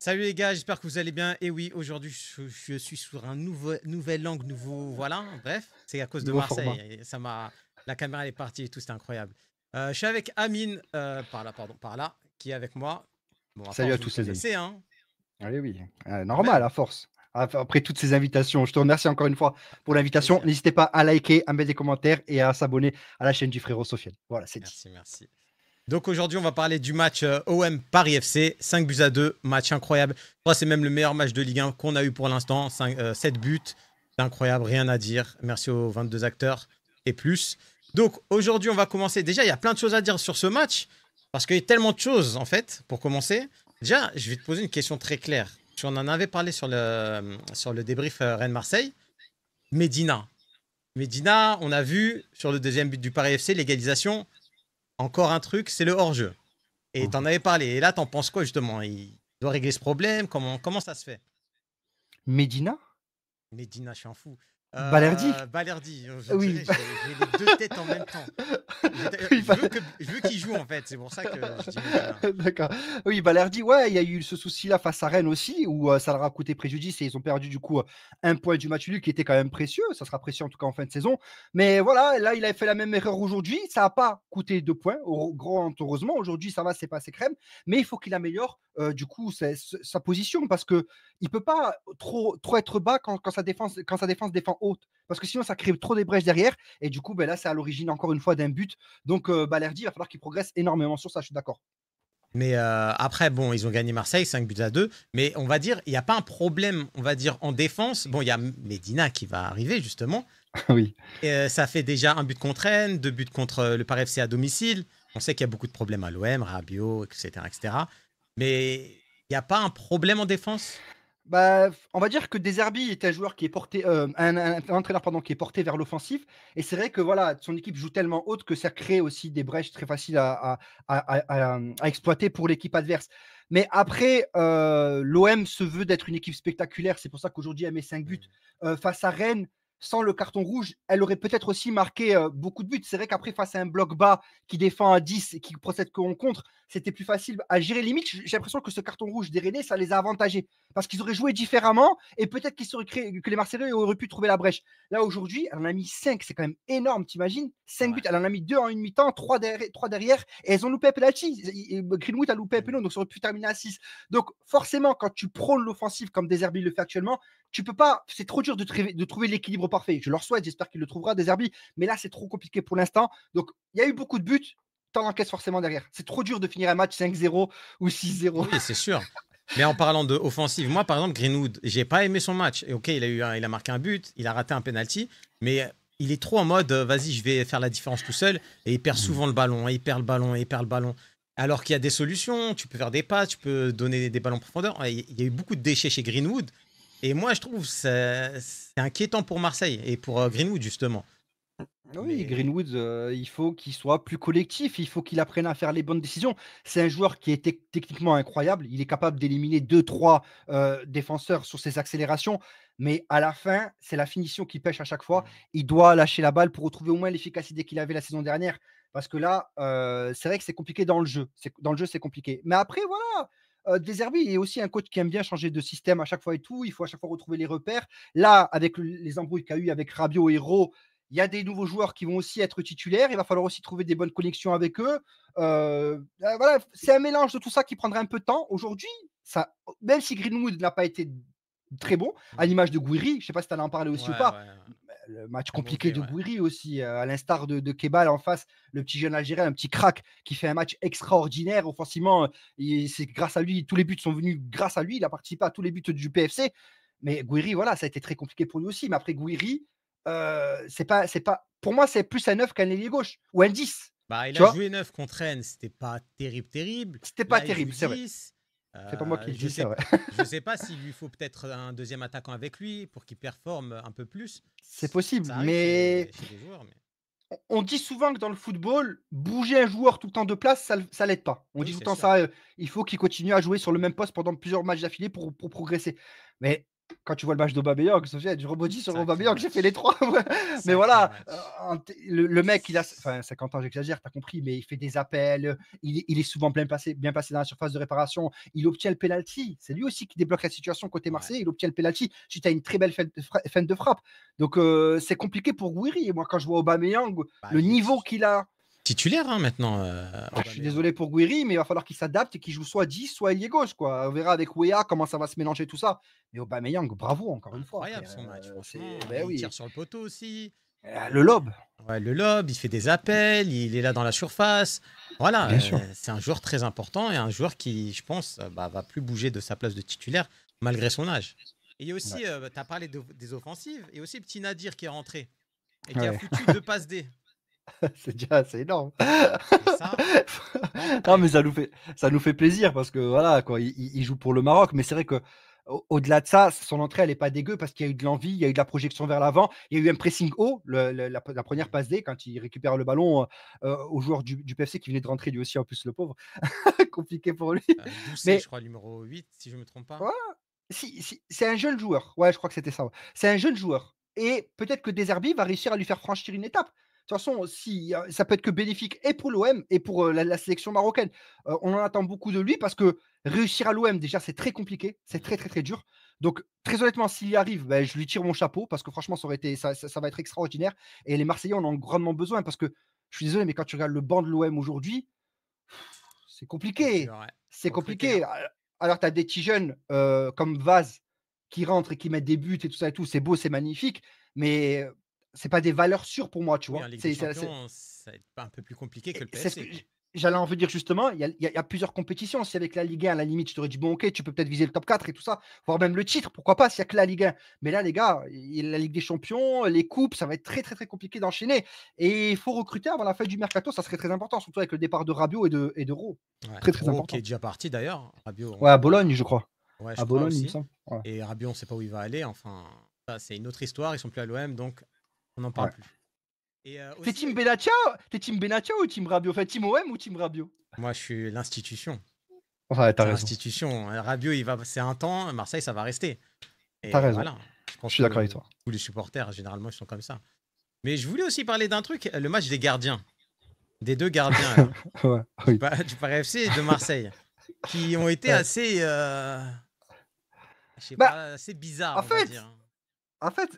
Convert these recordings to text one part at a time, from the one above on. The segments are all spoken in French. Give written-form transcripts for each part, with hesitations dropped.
Salut les gars, j'espère que vous allez bien. Et oui, aujourd'hui, je suis sur un nouvel angle, nouveau. Voilà, bref, c'est à cause de Nouveau format. Marseille. Et ça m'a. La caméra elle est partie et tout, c'était incroyable. Je suis avec Amine, par là, pardon, par là, qui est avec moi. Bon, à Salut force, à vous le tous les amis. connaissez, hein, Allez oui, quand normal même. à force. Après toutes ces invitations, je te remercie encore une fois pour Avec l'invitation. plaisir. N'hésitez pas à liker, à mettre des commentaires et à s'abonner à la chaîne du frérot Sofiane. Voilà, c'est dit. Merci, merci. Donc aujourd'hui, on va parler du match OM Paris FC, 5 buts à 2, match incroyable. Je crois que c'est même le meilleur match de Ligue 1 qu'on a eu pour l'instant, 7 buts, c'est incroyable, rien à dire. Merci aux 22 acteurs et plus. Donc aujourd'hui, on va commencer. Déjà, il y a plein de choses à dire sur ce match, parce qu'il y a tellement de choses en fait, pour commencer. Déjà, je vais te poser une question très claire. On en avait parlé sur le débrief Rennes-Marseille. Medina. Medina, on a vu sur le deuxième but du Paris FC, l'égalisation, encore un truc, c'est le hors-jeu. Et t'en Mhm. avais parlé. Et là, t'en penses quoi justement? Il doit régler ce problème? Comment ça se fait? Medina? Medina, je suis un fou. Balerdi? Balerdi, je Oui. dirais, j'ai les deux têtes en même temps. Oui, Je veux qu'il joue en fait, c'est pour ça que je dis Medina. d'accord. Oui, Balerdi, ouais, il y a eu ce souci-là face à Rennes aussi, où ça leur a coûté préjudice et ils ont perdu du coup 1 point du match nul qui était quand même précieux. Ça sera précieux en tout cas en fin de saison. Mais voilà, là, il a fait la même erreur aujourd'hui. Ça n'a pas coûté 2 points, grand heureusement. Aujourd'hui, ça va, c'est passé crème. Mais il faut qu'il améliore du coup sa position parce que il peut pas trop être bas quand sa défense défend haute. Parce que sinon, ça crée trop des brèches derrière. Et du coup, ben là, c'est à l'origine encore une fois d'un but. Donc, Balerdi, il va falloir qu'il progresse énormément sur ça, je suis d'accord. Mais après, bon, ils ont gagné Marseille, 5 buts à 2. Mais on va dire, il n'y a pas un problème, on va dire, en défense. Bon, il y a Medina qui va arriver justement. Oui. Et, ça fait déjà un but contre Rennes, 2 buts contre le Paris FC à domicile. On sait qu'il y a beaucoup de problèmes à l'OM, Rabiot, etc., etc. Mais il n'y a pas un problème en défense? Bah, on va dire que Deserbi est un joueur qui est porté, un entraîneur pardon, qui est porté vers l'offensif et c'est vrai que voilà, son équipe joue tellement haute que ça crée aussi des brèches très faciles à exploiter pour l'équipe adverse. Mais après, l'OM se veut d'être une équipe spectaculaire, c'est pour ça qu'aujourd'hui elle met 5 buts. Hmm. Face à Rennes, sans le carton rouge, elle aurait peut-être aussi marqué, beaucoup de buts. C'est vrai qu'après face à un bloc bas qui défend à 10 et qui procède qu'en contre, c'était plus facile à gérer. Limite, j'ai l'impression que ce carton rouge des Rennais, ça les a avantagés parce qu'ils auraient joué différemment et peut-être que les Marseillais auraient pu trouver la brèche. Là, aujourd'hui, elle en a mis 5, c'est quand même énorme, t'imagines? 5 buts, Ouais. elle en a mis 2 en une mi-temps, 3 derrière, et elles ont loupé un penalty. Greenwood a loupé un penalty, Hmm. donc ça aurait pu terminer à 6. Donc, forcément, quand tu prônes l'offensive comme Deserbi le fait actuellement, tu peux pas, c'est trop dur de trouver l'équilibre parfait. Je leur souhaite, j'espère qu'il le trouvera, Deserbi, mais là, c'est trop compliqué pour l'instant. Donc, il y a eu beaucoup de buts, t'en encaisses forcément derrière. C'est trop dur de finir un match 5-0 ou 6-0. Oui, c'est sûr. Mais en parlant de offensive, moi par exemple Greenwood, j'ai pas aimé son match. Et ok, il a marqué un but, il a raté un penalty, mais il est trop en mode vas-y, je vais faire la différence tout seul et il perd souvent le ballon, il perd le ballon, il perd le ballon. Alors qu'il y a des solutions, tu peux faire des passes, tu peux donner des ballons en profondeur. Il y a eu beaucoup de déchets chez Greenwood et moi je trouve que c'est inquiétant pour Marseille et pour Greenwood justement. Oui, Mais Greenwood, il faut qu'il soit plus collectif, il faut qu'il apprenne à faire les bonnes décisions. C'est un joueur qui est techniquement incroyable, il est capable d'éliminer 2-3 défenseurs sur ses accélérations, mais à la fin, c'est la finition qui pêche à chaque fois. Il doit lâcher la balle pour retrouver au moins l'efficacité qu'il avait la saison dernière, parce que là, c'est vrai que c'est compliqué dans le jeu. Dans le jeu, c'est compliqué. Mais après, voilà, De Zerbi est aussi un coach qui aime bien changer de système à chaque fois et tout. Il faut à chaque fois retrouver les repères. Là, avec les embrouilles qu'il y a eu avec Rabiot et Hérault, il y a des nouveaux joueurs qui vont aussi être titulaires. Il va falloir aussi trouver des bonnes connexions avec eux. Voilà, c'est un mélange de tout ça qui prendra un peu de temps. Aujourd'hui, ça, même si Greenwood n'a pas été très bon, à l'image de Gouiri, je ne sais pas si tu allais en parler ouais, aussi ou pas, ouais, le match très compliqué mauvais, de ouais. Gouiri aussi, à l'instar de Kebal en face, le petit jeune Algérien, un petit crack qui fait un match extraordinaire offensivement. C'est grâce à lui, tous les buts sont venus grâce à lui. Il a participé à tous les buts du PFC. Mais Gouiri, voilà, ça a été très compliqué pour lui aussi. Mais après Gouiri, c'est pas, pour moi, c'est plus un 9 qu'un ailier gauche ou un 10. Bah, il Tu a vois, joué 9 contre Rennes, c'était pas terrible, terrible. c'était pas Là, il joue terrible, c'est vrai. 10. C'est pas moi qui le Je dis, c'est sais, vrai. je sais pas s'il lui faut peut-être un deuxième attaquant avec lui pour qu'il performe un peu plus. C'est possible, Ça arrive mais chez des joueurs, mais on dit souvent que dans le football, bouger un joueur tout le temps de place, ça l'aide pas. On dit oui, tout le c'est temps sûr. ça, il faut qu'il continue à jouer sur le même poste pendant plusieurs matchs d'affilée pour progresser. Mais quand tu vois le match d'Aubameyang, Sofiane, je rebondis sur Sacré Aubameyang, j'ai fait match. les 3. Mais Sacré voilà, match. le mec, il a enfin 50 ans, j'exagère, tu as compris, mais il fait des appels, il est souvent bien passé dans la surface de réparation, il obtient le penalty. C'est lui aussi qui débloque la situation côté Ouais. Marseille, il obtient le penalty suite à une très belle fin de frappe. Donc c'est compliqué pour Gouiri. Et moi, quand je vois Aubameyang, Bah, le il est niveau qu'il a, titulaire hein, maintenant, je suis Aubameyang. désolé pour Gouiri, mais il va falloir qu'il s'adapte et qu'il joue soit 10, soit ailier gauche, quoi. On verra avec Wea comment ça va se mélanger tout ça. Mais Aubameyang, bravo encore une fois, Incroyable frère. son match, C'est franchement. ben Il tire oui. sur le poteau aussi. Le lob, Ouais, le lob, il fait des appels, il est là dans la surface. Voilà, bien sûr. c'est un joueur très important et un joueur qui, je pense, va plus bouger de sa place de titulaire malgré son âge. Et il y a Ouais. aussi, tu as parlé des offensives, et aussi petit Nadir qui est rentré et qui a Ouais. foutu 2 passes D. C'est énorme. Et ça, dans Non, pareil. mais ça nous fait plaisir parce que voilà, quoi, il joue pour le Maroc. Mais c'est vrai que au-delà de ça, son entrée, elle est pas dégueu parce qu'il y a eu de l'envie, il y a eu de la projection vers l'avant, il y a eu un pressing haut, la première passe D quand il récupère le ballon au joueur du PFC qui venait de rentrer lui aussi, en plus, le pauvre. Compliqué pour lui. Doucet, je Mais crois, numéro 8 si je ne me trompe pas. ouais, si, c'est un jeune joueur. Ouais, je crois que c'était ça. Ouais. C'est un jeune joueur. Et peut-être que Deserbi va réussir à lui faire franchir une étape. De toute façon, si, ça peut être que bénéfique et pour l'OM et pour la sélection marocaine. On en attend beaucoup de lui parce que réussir à l'OM, déjà, c'est très compliqué. C'est Mhm. très, très, très dur. Donc, très honnêtement, s'il y arrive, ben, je lui tire mon chapeau parce que franchement, ça va être extraordinaire. Et les Marseillais en ont grandement besoin parce que je suis désolé, mais quand tu regardes le banc de l'OM aujourd'hui, c'est C'est compliqué. dur, ouais. C'est Faut recruter, hein. compliqué. Alors, tu as des petits jeunes comme Vaz qui rentrent et qui mettent des buts et tout ça et tout. C'est beau, c'est magnifique, mais c'est pas des valeurs sûres pour moi, tu Oui, en vois. Ligue des Champions, ça va être un peu plus compliqué que le C'est ce PSG, que quoi. j'allais en venir justement. Il y a plusieurs compétitions. Si avec la Ligue 1, à la limite, je t'aurais dit, bon, ok, tu peux peut-être viser le top 4 et tout ça, voire même le titre. Pourquoi pas s'il n'y a que la Ligue 1. Mais là, les gars, la Ligue des Champions, les coupes, ça va être très, très, très compliqué d'enchaîner. Et il faut recruter avant la fin du mercato. Ça serait très important, surtout avec le départ de Rabiot et de Rowe. Ouais. Très, très Ro qui est important. déjà parti d'ailleurs. Rabiot, Ouais, à Bologne, je crois. ouais, je À crois Bologne, il me aussi. semble. Ouais. Et Rabiot, on ne sait pas où il va aller. Enfin, ça, c'est une autre histoire. Ils sont plus à l'OM, donc on n'en parle Ouais. plus. Et T'es aussi, team Benatia T'es team Benatia ou team Rabiot? Enfin, team OM ou team Rabiot? moi, je suis l'institution. Ouais, t'as C'est raison. l'institution. Rabiot, c'est un temps. Marseille, ça va rester. T'as Et raison. voilà. Je Je pense suis d'accord avec que toi. tous les supporters, généralement, ils sont comme ça. Mais je voulais aussi parler d'un truc, le match des gardiens. Des 2 gardiens, là. Ouais, Du, oui. Pa- du Paris FC et de Marseille. Qui ont été Ouais. assez, je sais Bah, pas, assez bizarres, en on va dire, fait, hein. en fait,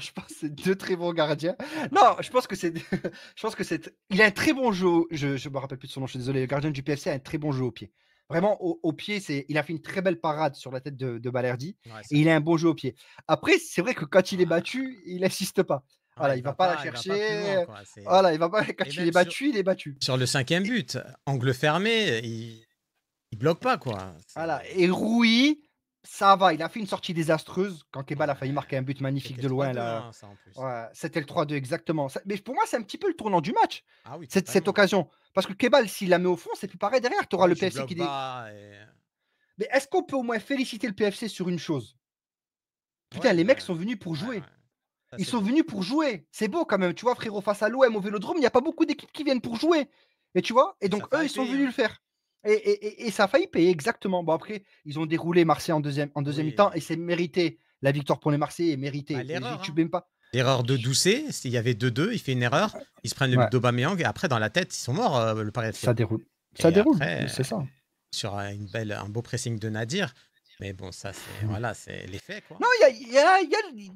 je pense que c'est 2 très bons gardiens. Ouais, Non, je pense que c'est je pense que c'est il a un très bon jeu je me rappelle plus de son nom, je suis désolé. Le gardien du PFC a un très bon jeu au pied. Vraiment au pied, il a fait une très belle parade sur la tête de Balerdi ouais, c'est et il vrai. a un bon jeu au pied. Après, c'est vrai que quand il est Ah, battu, il insiste pas. ouais, Voilà, il va pas la il va pas plus loin, chercher, quoi. voilà, il va pas Et quand il est même sur, battu, il est battu. sur le cinquième but, angle fermé, il bloque pas, quoi. Voilà et Rui, ça va, il a fait une sortie désastreuse quand Kebal a failli Ouais, marquer un but magnifique c'était de le loin 3-2, là. hein, ça en plus. Ouais, c'était le 3-2 exactement. Mais pour moi, c'est un petit peu le tournant du match, Ah oui, cette totalement. occasion. Parce que Kebal, s'il la met au fond, c'est plus pareil derrière. Tu auras Oui, le tu PFC bloques qui dé bas. Et... mais est-ce qu'on peut au moins féliciter le PFC sur une chose? Putain, Ouais, les mecs ben, sont venus pour ouais, jouer. ouais. Ça, Ils c'est sont beau. venus pour jouer. C'est beau quand même, tu vois, frérot, face à l'OM au Vélodrome, il y a pas beaucoup d'équipes qui viennent pour jouer et tu vois? Et Et ça donc fait eux, ils sont hyper, venus hein. le faire et ça a failli payer exactement. Bon après, ils ont déroulé Marseille en deuxième mi-temps et Oui. c'est mérité. La victoire pour les Marseillais est Bah, méritée et j'y l'erreur, tue hein. même pas. L'erreur de Doucet, il y avait 2-2, il fait une erreur, ils se prennent le but Ouais, d'Aubameyang et après dans la tête, ils sont morts, le Paris FC. ça déroule. Ça Et déroule, après, c'est ça. sur un beau pressing de Nadir, mais bon, ça c'est Mmh. voilà, c'est les faits, quoi. Non,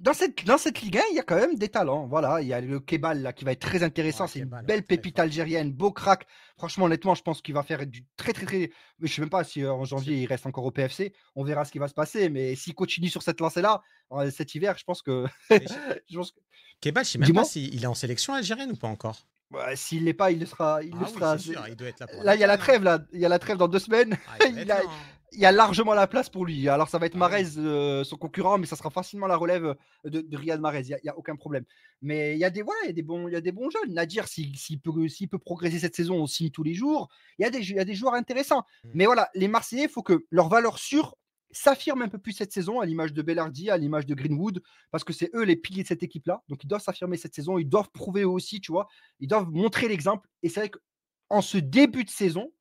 dans cette Ligue 1, il y a quand même des talents. Voilà, il y a le Kebal là, qui va être très intéressant. Ouais, C'est une Kebal, ouais, belle très pépite fort. algérienne, beau crack. Franchement, honnêtement, je pense qu'il va faire du très, très, très. Mais je sais même pas si en Je sais- janvier il reste encore au PFC. On verra ce qui va se passer. Mais s'il continue sur cette lancée-là, cet hiver, je pense que. mais je- je pense que- Kebal, je sais même pas Dis-moi. s'il est en sélection algérienne ou pas encore. Bah, s'il l'est pas, il le sera. Il le Ah oui, c'est sera. sûr, il doit être là pour Là, la il y a la CAN, hein. trêve. Là, il y a la trêve dans 2 semaines. Ah, il doit il être a, là, hein. il y a largement la place pour lui. Alors, ça va être Ah Mahrez, oui. son concurrent, mais ça sera facilement la relève de Riyad Mahrez. Il y a aucun problème. Mais voilà, il y a des bons jeunes. Nadir, s'il peut progresser cette saison, on signe tous les jours. Il y a des joueurs intéressants. Mm. Mais voilà, les Marseillais, il faut que leur valeur sûre s'affirme un peu plus cette saison, à l'image de Bellardi, à l'image de Greenwood, parce que c'est eux les piliers de cette équipe-là. Donc, ils doivent s'affirmer cette saison. Ils doivent prouver eux aussi, tu vois. Ils doivent montrer l'exemple. Et c'est vrai qu'en ce début de saison,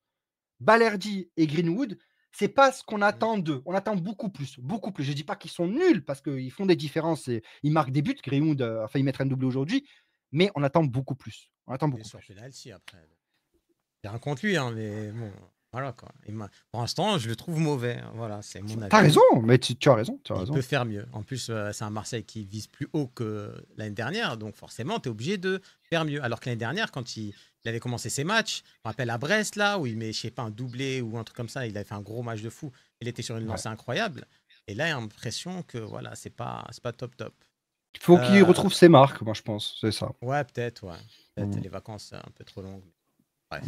Balerdi et Greenwood, c'est pas ce qu'on Mmh. attend d'eux. On attend beaucoup plus, beaucoup plus. Je dis pas qu'ils sont nuls parce qu'ils font des différences et ils marquent des buts. Greenwood a failli mettre un doublé aujourd'hui, mais on attend beaucoup plus. On attend Et beaucoup sur plus. penalty après. J'ai rien contre lui, hein, mais bon, voilà quoi. Pour l'instant, je le trouve mauvais, hein, voilà, c'est mon T'as avis. raison, mais tu as raison, tu as Il peut raison. faire mieux. En plus, c'est un Marseille qui vise plus haut que l'année dernière, donc forcément, tu es obligé de faire mieux. Alors que l'année dernière, quand il avait commencé ses matchs, je me rappelle à Brest, là, où il met, je sais pas, un doublé ou un truc comme ça, il avait fait un gros match de fou. Il était sur une Ouais. lancée incroyable. Et là, il a l'impression que voilà, c'est pas top top. Il faut qu'il Euh, retrouve ses marques, moi je pense, c'est ça. ouais, peut-être, ouais. Peut-être Mmh. les vacances un peu trop longues. Bref.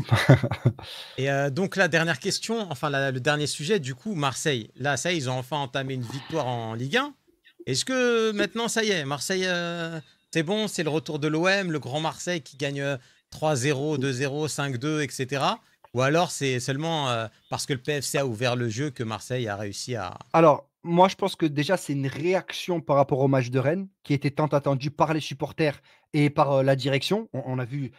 Et donc la dernière question, enfin le dernier sujet, du coup, Marseille. Là, ça y est, ils ont enfin entamé une victoire en Ligue 1. Est-ce que maintenant, ça y est, Marseille, c'est bon, c'est le retour de l'OM, le grand Marseille qui gagne 3-0, 2-0, 5-2, etc. Ou alors c'est seulement parce que le PFC a ouvert le jeu que Marseille a réussi à... Alors, moi, je pense que déjà, c'est une réaction par rapport au match de Rennes, qui était tant attendu par les supporters et par, la direction. On a vu,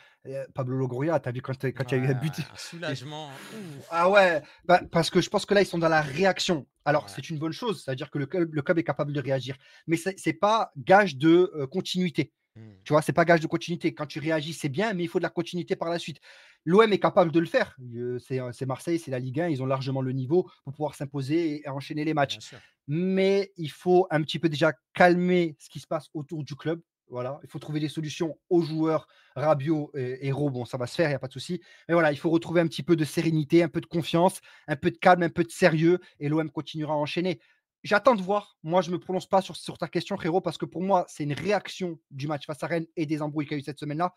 Pablo Longoria, tu as vu Ouais, quand il y a eu un but, un soulagement. Ouf. ah ouais, bah, parce que je pense que là, ils sont dans la réaction. Alors, Ouais. c'est une bonne chose, c'est-à-dire que le club est capable de réagir, mais c'est pas gage de, continuité. Hmm. Tu vois? C'est pas gage de continuité. Quand tu réagis, c'est bien, mais il faut de la continuité par la suite. L'OM est capable de le faire. C'est Marseille, c'est la Ligue 1, ils ont largement le niveau pour pouvoir s'imposer et enchaîner les matchs. Bien sûr. Mais il faut un petit peu déjà calmer ce qui se passe autour du club. Voilà, il faut trouver des solutions aux joueurs. Rabiot et Hérault, bon, ça va se faire, il y a pas de souci. Mais voilà, il faut retrouver un petit peu de sérénité, un peu de confiance, un peu de calme, un peu de sérieux et l'OM continuera à enchaîner. J'attends de voir. Moi, je ne me prononce pas sur ta question, frérot, parce que pour moi, c'est une réaction du match face à Rennes et des embrouilles qu'il y a eu cette semaine-là.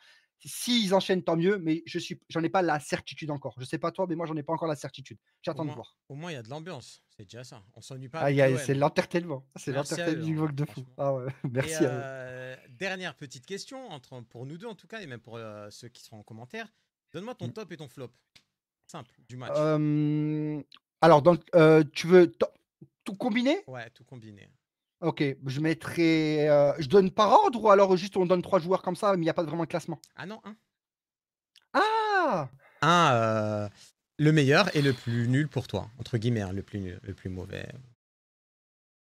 S'ils enchaînent, tant mieux, mais j'en ai pas la certitude encore. Je ne sais pas toi, mais moi, j'en ai pas encore la certitude. J'attends de voir. Au moins, il y a de l'ambiance. C'est déjà ça. On s'ennuie pas Aïe, avec aïe, c'est l'OM. l'entertainment. C'est Merci à eux, hein, l'entertainment de fou. franchement. Ah ouais, Et merci à eux. dernière petite question, pour nous deux en tout cas, et même pour ceux qui seront en commentaire. Donne-moi ton Mm. top et ton flop. Simple, du match. Euh, alors, tu veux tout combiner? Ouais, tout combiné. Ok, je mettrai. Je donne par ordre ou alors juste on donne trois joueurs comme ça, mais il n'y a pas vraiment de classement. Ah non, un. Ah! Un, le meilleur et le plus nul pour toi, entre guillemets, hein, le plus nul, le plus mauvais.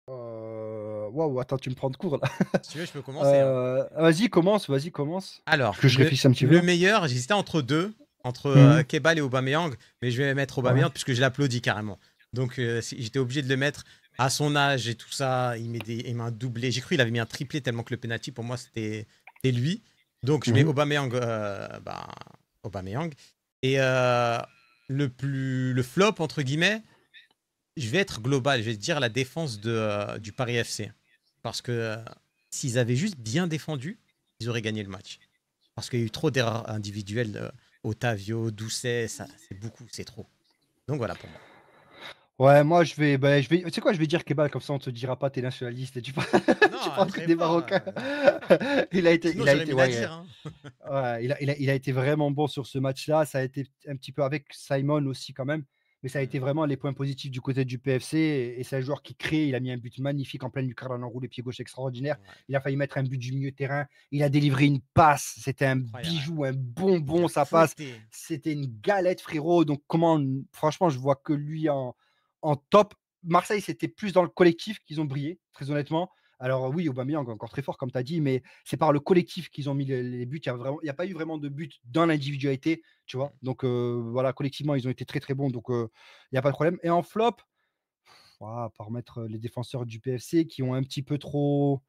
Waouh, attends, tu me prends de court là. Si tu veux, je peux commencer, hein. Vas-y, commence, vas-y, commence. Alors, Que je réfléchisse un petit peu. le meilleur, j'hésitais entre deux, entre Mhm. Kebal et Aubameyang, mais je vais mettre Ouais. Aubameyang puisque je l'applaudis carrément. Donc, j'étais obligé de le mettre à son âge et tout ça. Il met un doublé. J'ai cru qu'il avait mis un triplé tellement que le penalty pour moi c'était lui. Donc, je mets Mhm. Aubameyang, Aubameyang. Et le flop entre guillemets, je vais être global. Je vais dire la défense du Paris FC parce que s'ils avaient juste bien défendu, ils auraient gagné le match. Parce qu'il y a eu trop d'erreurs individuelles. Otavio, Doucet, ça, c'est beaucoup, c'est trop. Donc voilà pour moi. Ouais, moi tu sais quoi, je vais dire Kebal, comme ça on te dira pas t'es nationaliste et tu parles, tu Non, parles que très des fort. Marocains. Non. Sinon, Il a j'aurais été, mis ouais, Nadir. Hein. ouais, il a été vraiment bon sur ce match-là. Ça a été un petit peu avec Simon aussi quand même, mais ça a Mm. été vraiment les points positifs du côté du PFC et c'est un joueur qui crée. Il a mis un but magnifique en pleine lucarne en enroulé pied gauche extraordinaire. Ouais, Il a failli mettre un but du milieu de terrain. Il a délivré une passe. C'était un incroyable. bijou, un Il bonbon, a sa passe. fouetté. C'était une galette, frérot. Donc franchement, je vois que lui en top. Marseille, c'était plus dans le collectif qu'ils ont brillé, très honnêtement. Alors oui, Aubameyang encore très fort comme tu as dit, mais c'est par le collectif qu'ils ont mis les buts. Il y a pas eu vraiment de but dans l'individualité, tu vois. Mm. Donc voilà, collectivement, ils ont été très très bons. Donc il y a pas de problème. Et en flop, ouah, par mettre les défenseurs du PFC qui ont un petit peu trop.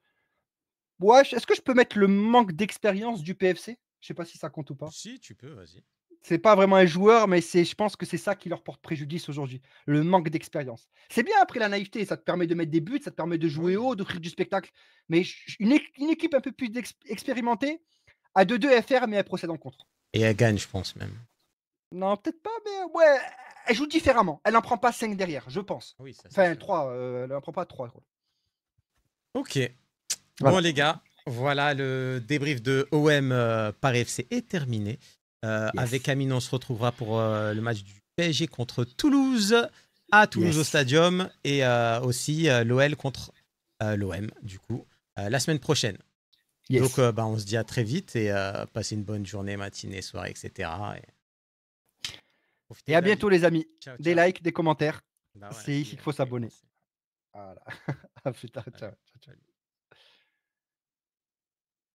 Ouais, est-ce que je peux mettre le manque d'expérience du PFC? Je sais pas si ça compte ou pas. Si, tu peux, vas-y. C'est pas vraiment un joueur, mais je pense que c'est ça qui leur porte préjudice aujourd'hui, le manque d'expérience. C'est bien après la naïveté, ça te permet de mettre des buts, ça te permet de jouer Oui. haut, d'offrir du spectacle. Mais une équipe un peu plus expérimentée, à 2-2 FR, mais elle procède en contre. Et elle gagne, je pense même. Non, peut-être pas, mais ouais, elle joue différemment. Elle n'en prend pas 5 derrière, je pense. Oui, ça c'est Enfin, sûr. 3, elle n'en prend pas 3. Ok. Bon, Voilà. les gars, voilà le débrief de OM Paris FC est terminé. Avec Yes. Amine, on se retrouvera pour le match du PSG contre Toulouse, à Toulouse au Yes. Stadium, et aussi l'OL contre l'OM, du coup, la semaine prochaine. Donc, Yes. on se dit à très vite et passez une bonne journée, matinée, soirée, etc. Et Et profitez à de la vie. bientôt, les amis. Ciao, Des ciao. likes, des commentaires. Bah ouais, C'est ici qu'il faut si, s'abonner. merci. Voilà. À plus tard. Ciao. Allez, Ciao, ciao. salut.